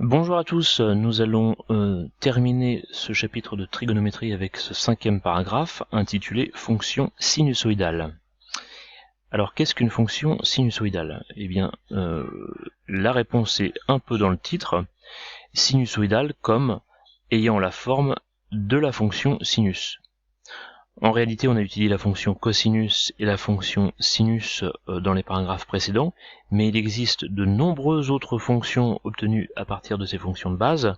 Bonjour à tous, nous allons terminer ce chapitre de trigonométrie avec ce 5e paragraphe intitulé fonction sinusoïdale. Alors qu'est-ce qu'une fonction sinusoïdale? Eh bien, la réponse est un peu dans le titre, sinusoïdale comme ayant la forme de la fonction sinus. En réalité, on a utilisé la fonction cosinus et la fonction sinus dans les paragraphes précédents, mais il existe de nombreuses autres fonctions obtenues à partir de ces fonctions de base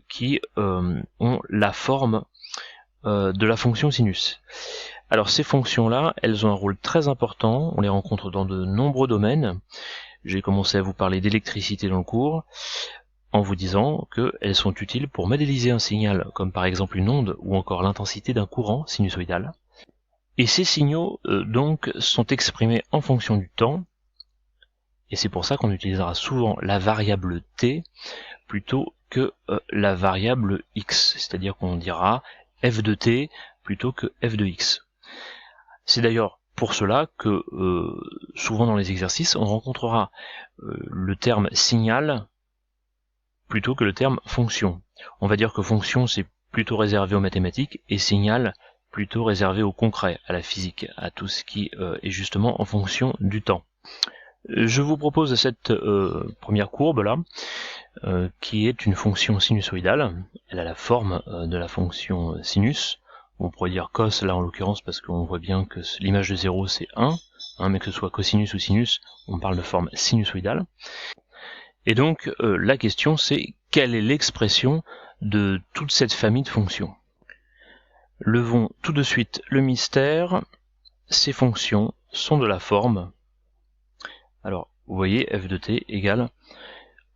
qui ont la forme de la fonction sinus. Alors ces fonctions-là, elles ont un rôle très important, on les rencontre dans de nombreux domaines. J'ai commencé à vous parler d'électricité dans le cours, en vous disant qu'elles sont utiles pour modéliser un signal, comme par exemple une onde, ou encore l'intensité d'un courant sinusoïdal. Et ces signaux, donc, sont exprimés en fonction du temps, et c'est pour ça qu'on utilisera souvent la variable t plutôt que la variable x, c'est-à-dire qu'on dira f de t plutôt que f de x. C'est d'ailleurs pour cela que souvent dans les exercices, on rencontrera le terme signal plutôt que le terme fonction. On va dire que fonction c'est plutôt réservé aux mathématiques et signal plutôt réservé au concret, à la physique, à tout ce qui est justement en fonction du temps. Je vous propose cette première courbe là, qui est une fonction sinusoïdale. Elle a la forme de la fonction sinus. On pourrait dire cos là en l'occurrence parce qu'on voit bien que l'image de 0 c'est 1, mais que ce soit cosinus ou sinus, on parle de forme sinusoïdale. Et donc la question c'est quelle est l'expression de toute cette famille de fonctions. Levons tout de suite le mystère, ces fonctions sont de la forme, alors vous voyez f de t égale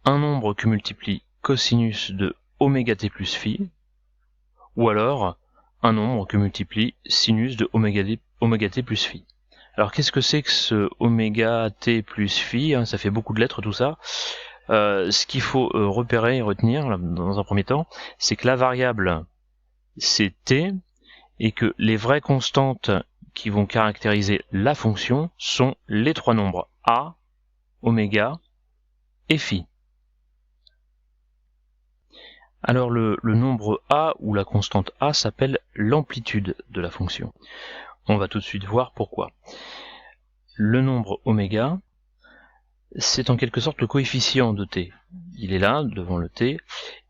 un nombre que multiplie cosinus de oméga t plus phi, ou alors un nombre que multiplie sinus de oméga t plus phi. Alors qu'est-ce que c'est que ce oméga t plus phi, ça fait beaucoup de lettres tout ça. Ce qu'il faut repérer et retenir là, dans un premier temps, c'est que la variable c'est t, et que les vraies constantes qui vont caractériser la fonction sont les trois nombres a, oméga et phi. Alors le nombre a ou la constante a s'appelle l'amplitude de la fonction. On va tout de suite voir pourquoi. Le nombre oméga, c'est en quelque sorte le coefficient de t. Il est là, devant le t,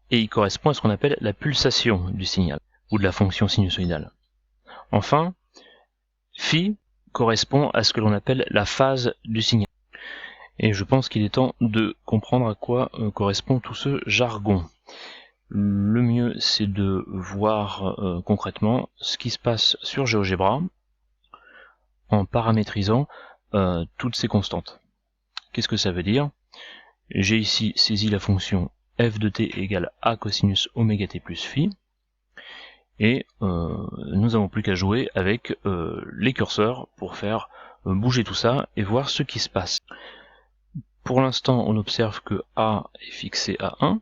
et il correspond à ce qu'on appelle la pulsation du signal, ou de la fonction sinusoïdale. Enfin, phi correspond à ce que l'on appelle la phase du signal. Et je pense qu'il est temps de comprendre à quoi correspond tout ce jargon. Le mieux, c'est de voir concrètement ce qui se passe sur GeoGebra en paramétrisant toutes ces constantes. Qu'est-ce que ça veut dire? J'ai ici saisi la fonction f de t égale a cosinus oméga t plus phi, et nous n'avons plus qu'à jouer avec les curseurs pour faire bouger tout ça et voir ce qui se passe. Pour l'instant, on observe que a est fixé à 1,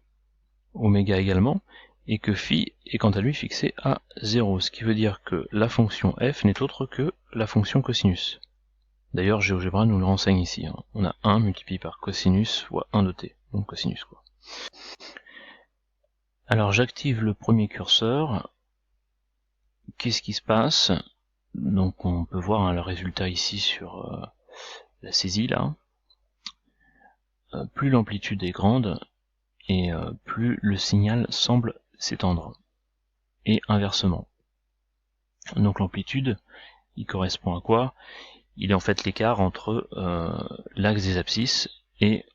oméga également, et que phi est quant à lui fixé à 0, ce qui veut dire que la fonction f n'est autre que la fonction cosinus. D'ailleurs, GeoGebra nous le renseigne ici, on a 1 multiplié par cosinus fois 1 de t, donc cosinus quoi. Alors j'active le premier curseur, qu'est-ce qui se passe? Donc on peut voir le résultat ici sur la saisie là. Plus l'amplitude est grande, et plus le signal semble s'étendre, et inversement. Donc l'amplitude, il correspond à quoi? Il est en fait l'écart entre l'axe des abscisses et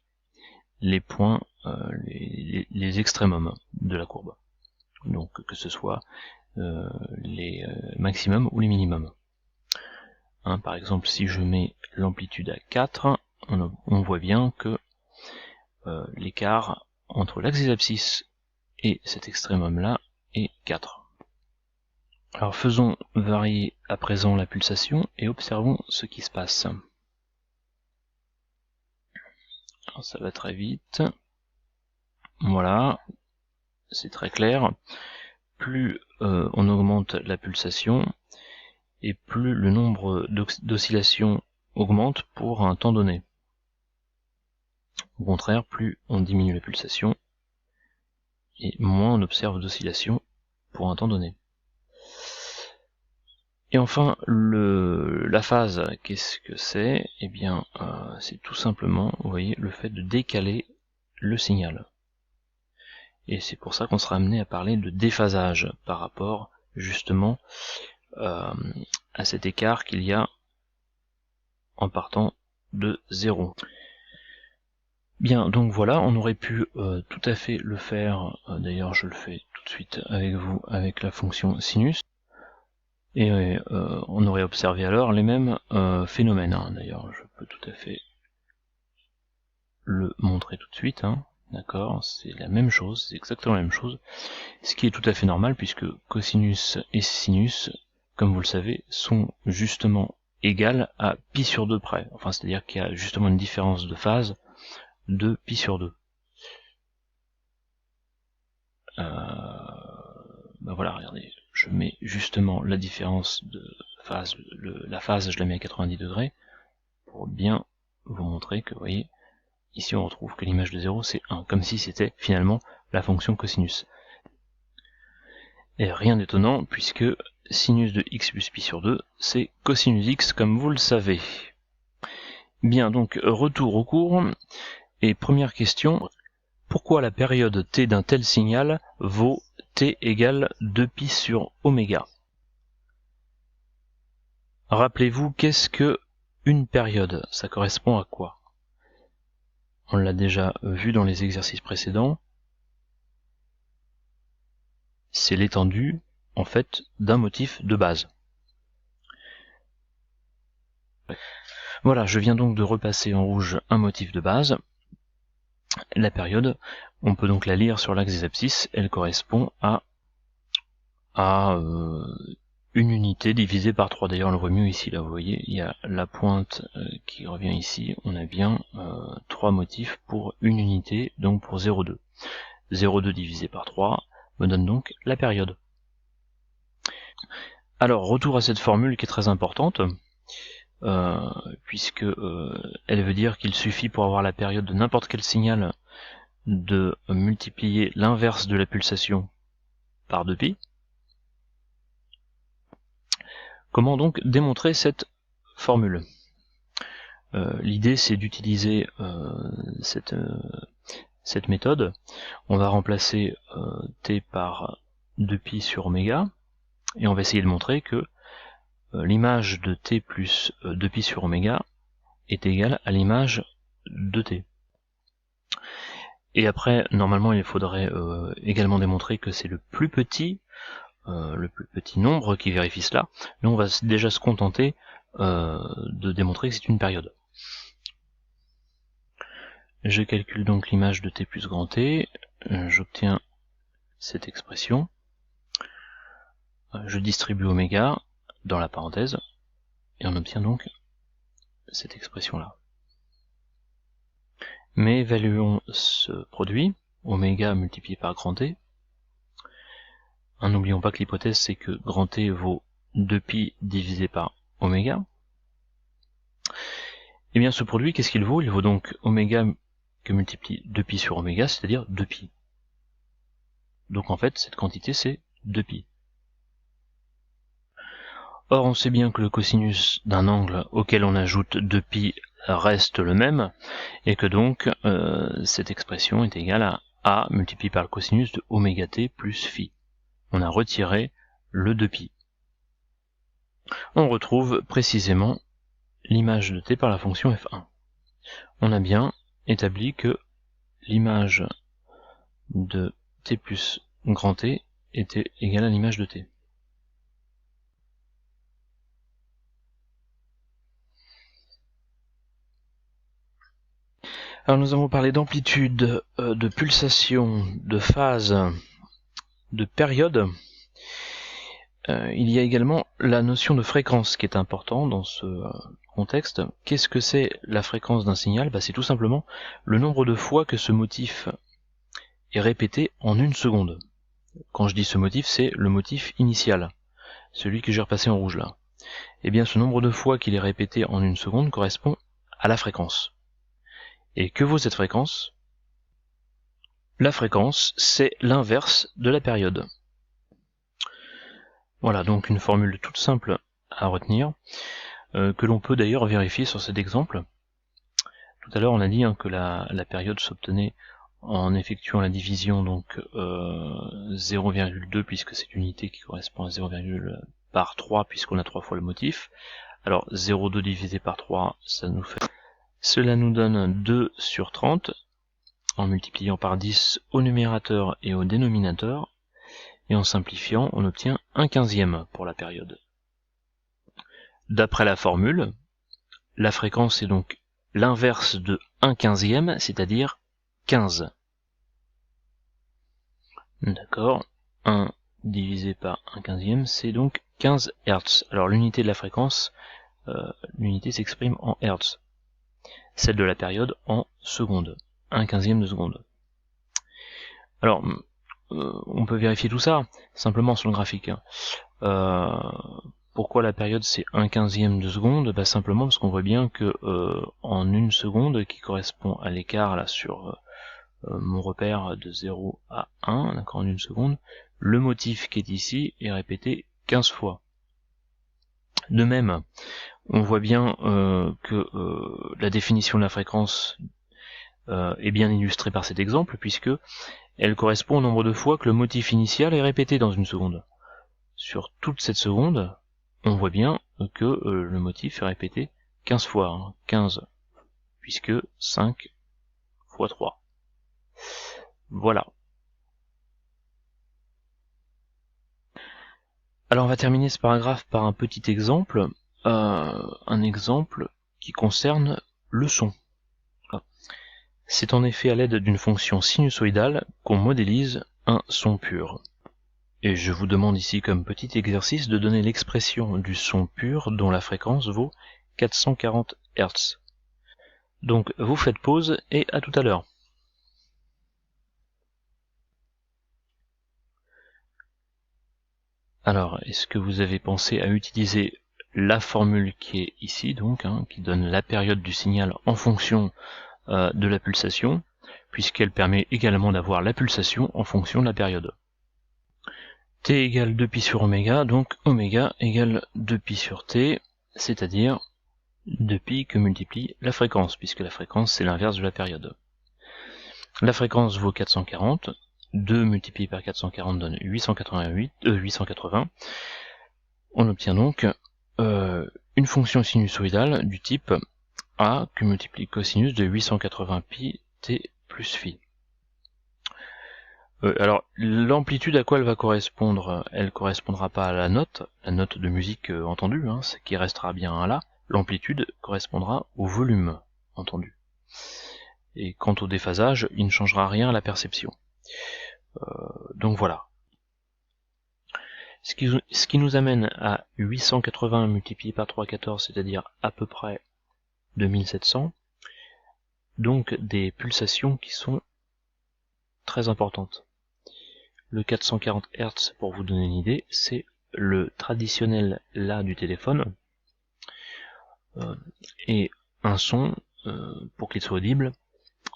les points, les extrémums de la courbe. Donc que ce soit les maximums ou les minimums. Par exemple, si je mets l'amplitude à 4, on voit bien que l'écart entre l'axe des abscisses et cet extrémum-là est 4. Alors faisons varier à présent la pulsation et observons ce qui se passe. Alors ça va très vite. Voilà, c'est très clair. Plus on augmente la pulsation, et plus le nombre d'oscillations augmente pour un temps donné. Au contraire, plus on diminue la pulsation, et moins on observe d'oscillation pour un temps donné. Et enfin, la phase, qu'est-ce que c'est? Eh bien, c'est tout simplement, vous voyez, le fait de décaler le signal. Et c'est pour ça qu'on sera amené à parler de déphasage par rapport, justement, à cet écart qu'il y a en partant de 0. Bien, donc voilà, on aurait pu tout à fait le faire, d'ailleurs je le fais tout de suite avec vous, avec la fonction sinus. Et on aurait observé alors les mêmes phénomènes. Hein. D'ailleurs, je peux tout à fait le montrer tout de suite. Hein. D'accord, c'est la même chose, c'est exactement la même chose. Ce qui est tout à fait normal puisque cosinus et sinus, comme vous le savez, sont justement égales à pi sur 2 près. Enfin, c'est-à-dire qu'il y a justement une différence de phase de pi sur 2. Ben voilà, regardez, je mets justement la différence de phase, la phase je la mets à 90 degrés, pour bien vous montrer que, vous voyez, ici on retrouve que l'image de 0 c'est 1, comme si c'était finalement la fonction cosinus. Et rien d'étonnant, puisque sinus de x plus pi sur 2, c'est cosinus x, comme vous le savez. Bien, donc retour au cours, et première question, pourquoi la période t d'un tel signal vaut t égale 2pi sur oméga? Rappelez-vous, qu'est-ce que une période? Ça correspond à quoi? On l'a déjà vu dans les exercices précédents. C'est l'étendue, en fait, d'un motif de base. Voilà, je viens donc de repasser en rouge un motif de base. La période, on peut donc la lire sur l'axe des abscisses, elle correspond à une unité divisée par 3. D'ailleurs, on le voit mieux ici, là, vous voyez, il y a la pointe qui revient ici, on a bien 3 motifs pour une unité, donc pour 0,2. 0,2 divisé par 3 me donne donc la période. Alors, retour à cette formule qui est très importante, puisque elle veut dire qu'il suffit pour avoir la période de n'importe quel signal de multiplier l'inverse de la pulsation par 2pi. Comment donc démontrer cette formule? L'idée c'est d'utiliser cette méthode. On va remplacer t par 2pi sur oméga, et on va essayer de montrer que l'image de t plus 2pi sur oméga est égale à l'image de t. Et après, normalement, il faudrait également démontrer que c'est le plus petit nombre qui vérifie cela, mais on va déjà se contenter de démontrer que c'est une période. Je calcule donc l'image de t plus grand t, j'obtiens cette expression, je distribue oméga dans la parenthèse, et on obtient donc cette expression-là. Mais évaluons ce produit, oméga multiplié par grand t. N'oublions pas que l'hypothèse c'est que grand t vaut 2pi divisé par oméga. Et bien ce produit, qu'est-ce qu'il vaut? Il vaut donc oméga que multiplie 2pi sur oméga, c'est-à-dire 2pi. Donc en fait, cette quantité c'est 2pi. Or on sait bien que le cosinus d'un angle auquel on ajoute 2pi reste le même, et que donc cette expression est égale à A multiplié par le cosinus de oméga t plus phi. On a retiré le 2pi. On retrouve précisément l'image de t par la fonction f1. On a bien établi que l'image de t plus grand t était égale à l'image de t. Alors nous avons parlé d'amplitude, de pulsation, de phase, de période. Il y a également la notion de fréquence qui est importante dans ce contexte. Qu'est-ce que c'est la fréquence d'un signal? C'est tout simplement le nombre de fois que ce motif est répété en une seconde. Quand je dis ce motif, c'est le motif initial, celui que j'ai repassé en rouge là. Et bien ce nombre de fois qu'il est répété en une seconde correspond à la fréquence. Et que vaut cette fréquence? La fréquence, c'est l'inverse de la période. Voilà, donc une formule toute simple à retenir, que l'on peut d'ailleurs vérifier sur cet exemple. Tout à l'heure, on a dit que la période s'obtenait en effectuant la division, donc 0,2, puisque c'est l'unité qui correspond à 0, par 3, puisqu'on a 3 fois le motif. Alors 0,2 divisé par 3, cela nous donne 2 sur 30, en multipliant par 10 au numérateur et au dénominateur, et en simplifiant, on obtient 1/15 pour la période. D'après la formule, la fréquence est donc l'inverse de 1/15, c'est-à-dire 15. D'accord, 1 divisé par 1/15, c'est donc 15 Hz. Alors l'unité de la fréquence, l'unité s'exprime en Hz. Celle de la période en secondes, 1/15 de seconde. Alors, on peut vérifier tout ça simplement sur le graphique. Pourquoi la période c'est 1/15 de seconde? Simplement parce qu'on voit bien que en une seconde, qui correspond à l'écart là sur mon repère de 0 à 1, d'accord, en une seconde, le motif qui est ici est répété 15 fois. De même, on voit bien que la définition de la fréquence est bien illustrée par cet exemple, puisque elle correspond au nombre de fois que le motif initial est répété dans une seconde. Sur toute cette seconde, on voit bien que le motif est répété 15 fois, 15, puisque 5 fois 3. Voilà. Alors on va terminer ce paragraphe par un petit exemple, un exemple qui concerne le son. C'est en effet à l'aide d'une fonction sinusoïdale qu'on modélise un son pur. Et je vous demande ici comme petit exercice de donner l'expression du son pur dont la fréquence vaut 440 Hz. Donc vous faites pause et à tout à l'heure. Alors, est-ce que vous avez pensé à utiliser la formule qui est ici, donc, qui donne la période du signal en fonction de la pulsation, puisqu'elle permet également d'avoir la pulsation en fonction de la période. T égale 2pi sur oméga, donc oméga égale 2pi sur t, c'est-à-dire 2pi que multiplie la fréquence, puisque la fréquence c'est l'inverse de la période. La fréquence vaut 440, 2 multiplié par 440 donne 880. On obtient donc une fonction sinusoïdale du type A que multiplie cosinus de 880 pi t plus phi. Alors l'amplitude à quoi elle va correspondre? Elle correspondra pas à la note de musique entendue, ce qui restera bien un La. L'amplitude correspondra au volume entendu. Et quant au déphasage, il ne changera rien à la perception. Donc voilà. Ce qui nous amène à 880 multiplié par 314, c'est-à-dire à peu près 2700, donc des pulsations qui sont très importantes. Le 440 Hz, pour vous donner une idée, c'est le traditionnel La du téléphone, et un son, pour qu'il soit audible,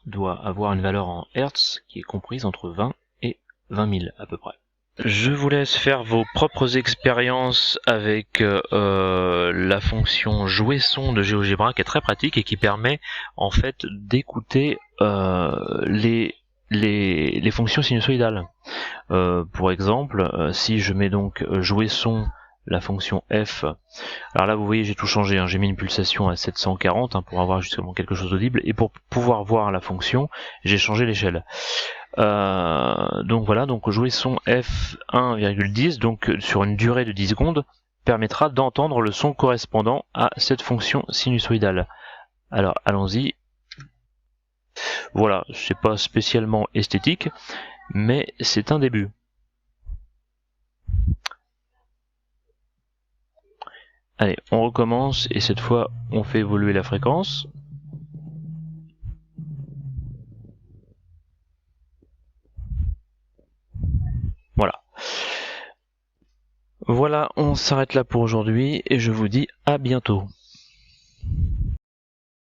doit avoir une valeur en Hertz qui est comprise entre 20 et 20 000 à peu près. Je vous laisse faire vos propres expériences avec la fonction jouer son de GeoGebra qui est très pratique et qui permet en fait d'écouter les fonctions sinusoïdales. Pour exemple, si je mets donc jouer son, la fonction f, alors là vous voyez j'ai tout changé, j'ai mis une pulsation à 740 pour avoir justement quelque chose d'audible, et pour pouvoir voir la fonction j'ai changé l'échelle. Donc voilà, donc jouer son f1,10, donc sur une durée de 10 secondes, permettra d'entendre le son correspondant à cette fonction sinusoïdale. Alors allons-y. Voilà, c'est pas spécialement esthétique, mais c'est un début. Allez, on recommence, et cette fois on fait évoluer la fréquence. Voilà. Voilà, on s'arrête là pour aujourd'hui, et je vous dis à bientôt.